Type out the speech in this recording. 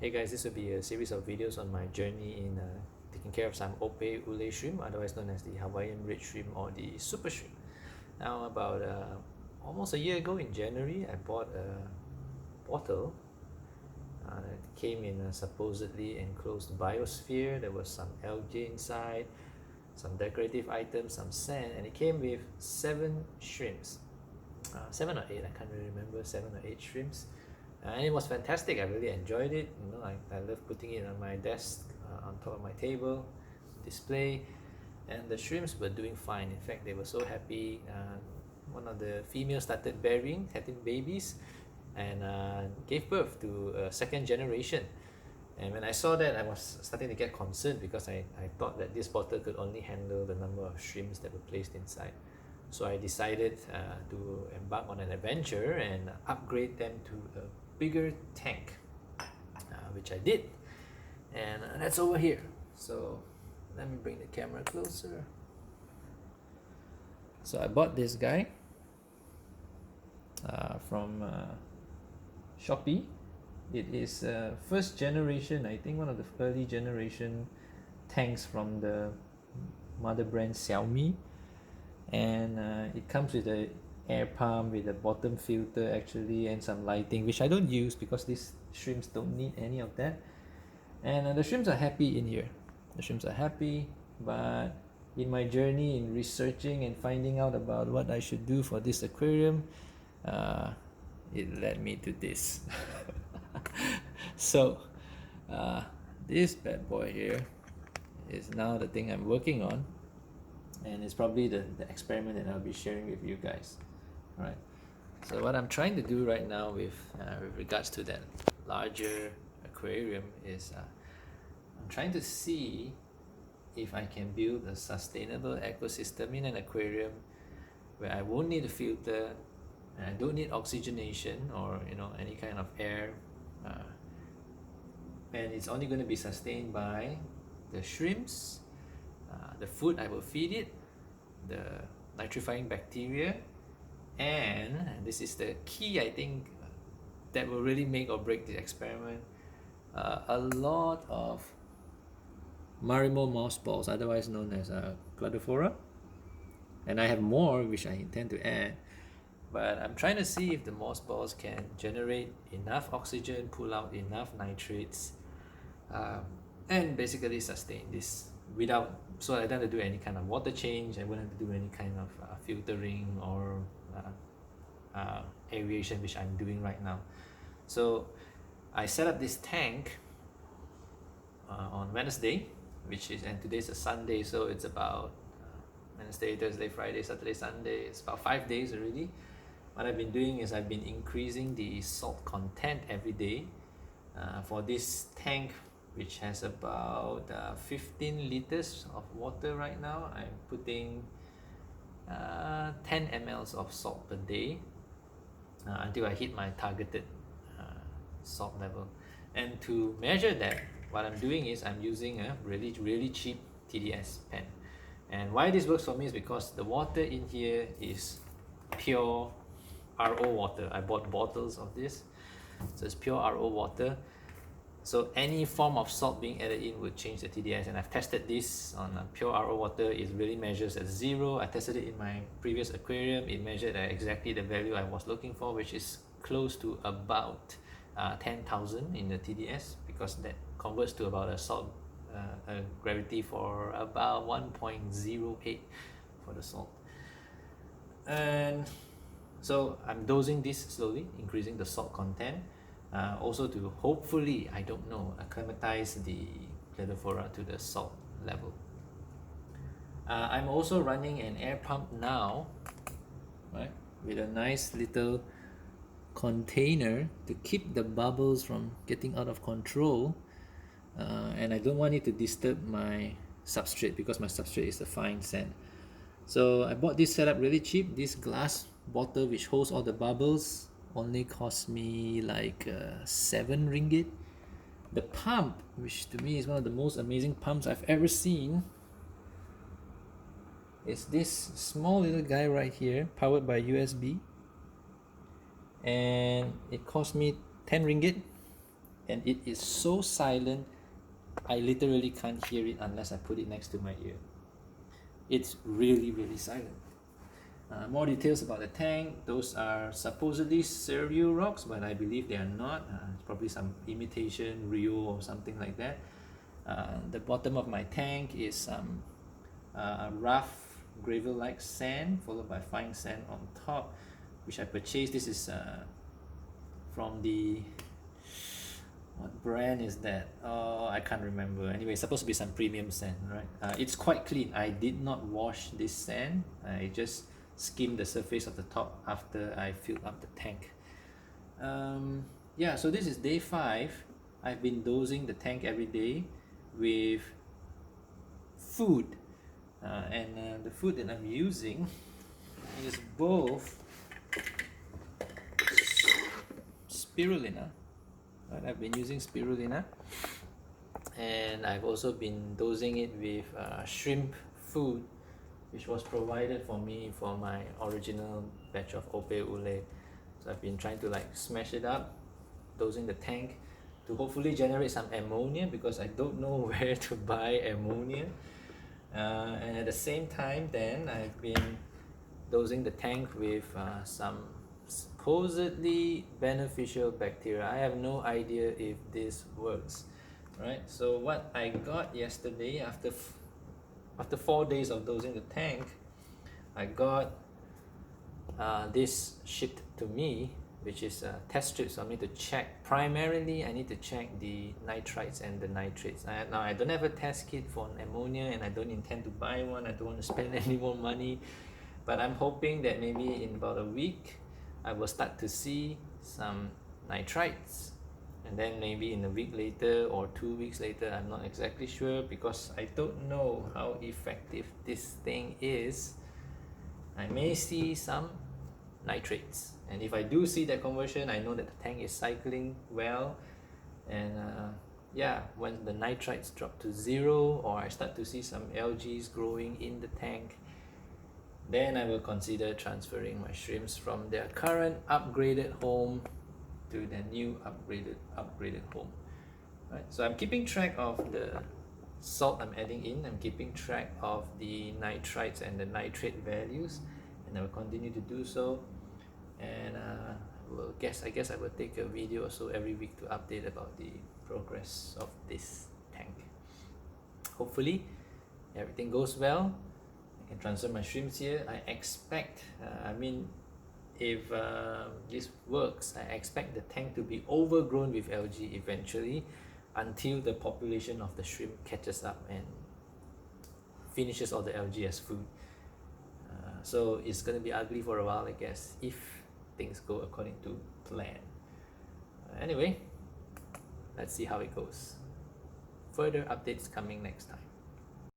Hey guys, this will be a series of videos on my journey in taking care of some Opae Ula shrimp, otherwise known as the Hawaiian red shrimp or the super shrimp. Now about almost a year ago in January, I bought a bottle that came in a supposedly enclosed biosphere. There was some algae inside, some decorative items, some sand, and it came with 7 shrimps. 7 or 8, I can't really remember, 7 or 8 shrimps. And it was fantastic. I really enjoyed it. I love putting it on my desk, on top of my table, display, and the shrimps were doing fine. In fact, they were so happy. One of the females started having babies, and gave birth to a second generation. And when I saw that, I was starting to get concerned because I thought that this bottle could only handle the number of shrimps that were placed inside. So I decided to embark on an adventure and upgrade them to a bigger tank, which I did, and that's over here. So let me bring the camera closer. So I bought this guy from Shopee. It is first generation, I think one of the early generation tanks from the mother brand Xiaomi, and it comes with a air pump with a bottom filter actually, and some lighting, which I don't use because these shrimps don't need any of that. And the shrimps are happy in here. The shrimps are happy, but in my journey in researching and finding out about what I should do for this aquarium, it led me to this. So this bad boy here is now the thing I'm working on, and it's probably the experiment that I'll be sharing with you guys. All right, so what I'm trying to do right now with regards to that larger aquarium is I'm trying to see if I can build a sustainable ecosystem in an aquarium where I won't need a filter and I don't need oxygenation or any kind of air, and it's only going to be sustained by the shrimps, the food I will feed it, the nitrifying bacteria, and this is the key, I think, that will really make or break the experiment, a lot of Marrimo mothballs, otherwise known as cladophora, and I have more which I intend to add, but I'm trying to see if the mothballs can generate enough oxygen, pull out enough nitrates, and basically sustain this without, so I don't have to do any kind of water change. I wouldn't have to do any kind of filtering or aeration, which I'm doing right now. So I set up this tank on Wednesday, and today's a Sunday, so it's about Wednesday, Thursday, Friday, Saturday, Sunday. It's about 5 days already. What I've been doing is I've been increasing the salt content every day for this tank, which has about 15 liters of water right now. I'm putting 10 mLs of salt per day until I hit my targeted salt level. And to measure that, what I'm doing is I'm using a really cheap TDS pen. And why this works for me is because the water in here is pure RO water. I bought bottles of this, so it's pure RO water. So any form of salt being added in would change the TDS, and I've tested this on pure RO water. It really measures at 0. I tested it in my previous aquarium. It measured at exactly the value I was looking for, which is close to about 10,000 in the TDS, because that converts to about a salt gravity for about 1.08 for the salt. And so I'm dosing this slowly, increasing the salt content, also to hopefully, I don't know, acclimatize the cladophora to the salt level. I'm also running an air pump now, right, with a nice little container to keep the bubbles from getting out of control, and I don't want it to disturb my substrate because my substrate is a fine sand. So I bought this setup really cheap. This glass bottle which holds all the bubbles only cost me like 7 ringgit. The pump, which to me is one of the most amazing pumps I've ever seen, is this small little guy right here, powered by USB, and it cost me 10 ringgit. and it is so silent, I literally can't hear it unless I put it next to my ear. It's really, really silent. More details about the tank. Those are supposedly cereal rocks, but I believe they are not. It's probably some imitation real or something like that. The bottom of my tank is some rough gravel-like sand, followed by fine sand on top, which I purchased. This is from the, what brand is that? Oh, I can't remember. Anyway, it's supposed to be some premium sand, right? It's quite clean. I did not wash this sand. I just skimmed the surface of the top after I filled up the tank. Yeah, so this is day 5. I've been dosing the tank every day with food, and the food that I'm using is both spirulina. Right? I've been using spirulina, and I've also been dosing it with shrimp food, which was provided for me for my original batch of Opae Ula. So I've been trying to like smash it up, dosing the tank to hopefully generate some ammonia, because I don't know where to buy ammonia. And at the same time then I've been dosing the tank with some supposedly beneficial bacteria. I have no idea if this works, right? So what I got yesterday, after 4 days of dosing the tank, I got this shipped to me, which is test strips for me to check. Primarily, I need to check the nitrites and the nitrates. Now, I don't have a test kit for ammonia, and I don't intend to buy one. I don't want to spend any more money. But I'm hoping that maybe in about a week, I will start to see some nitrites. And then maybe in a week later or 2 weeks later, I'm not exactly sure, because I don't know how effective this thing is. I may see some nitrates, and if I do see that conversion, I know that the tank is cycling well. And yeah, when the nitrites drop to 0, or I start to see some algae growing in the tank, then I will consider transferring my shrimps from their current upgraded home to their new upgraded home. Right, so I'm keeping track of the salt I'm adding in. I'm keeping track of the nitrites and the nitrate values, and I will continue to do so. And I guess I will take a video or so every week to update about the progress of this tank. Hopefully everything goes well. I can transfer my shrimps here. I expect, if this works, I expect the tank to be overgrown with algae eventually, until the population of the shrimp catches up and finishes all the algae as food. So it's going to be ugly for a while, I guess, if things go according to plan. Anyway, let's see how it goes. Further updates coming next time.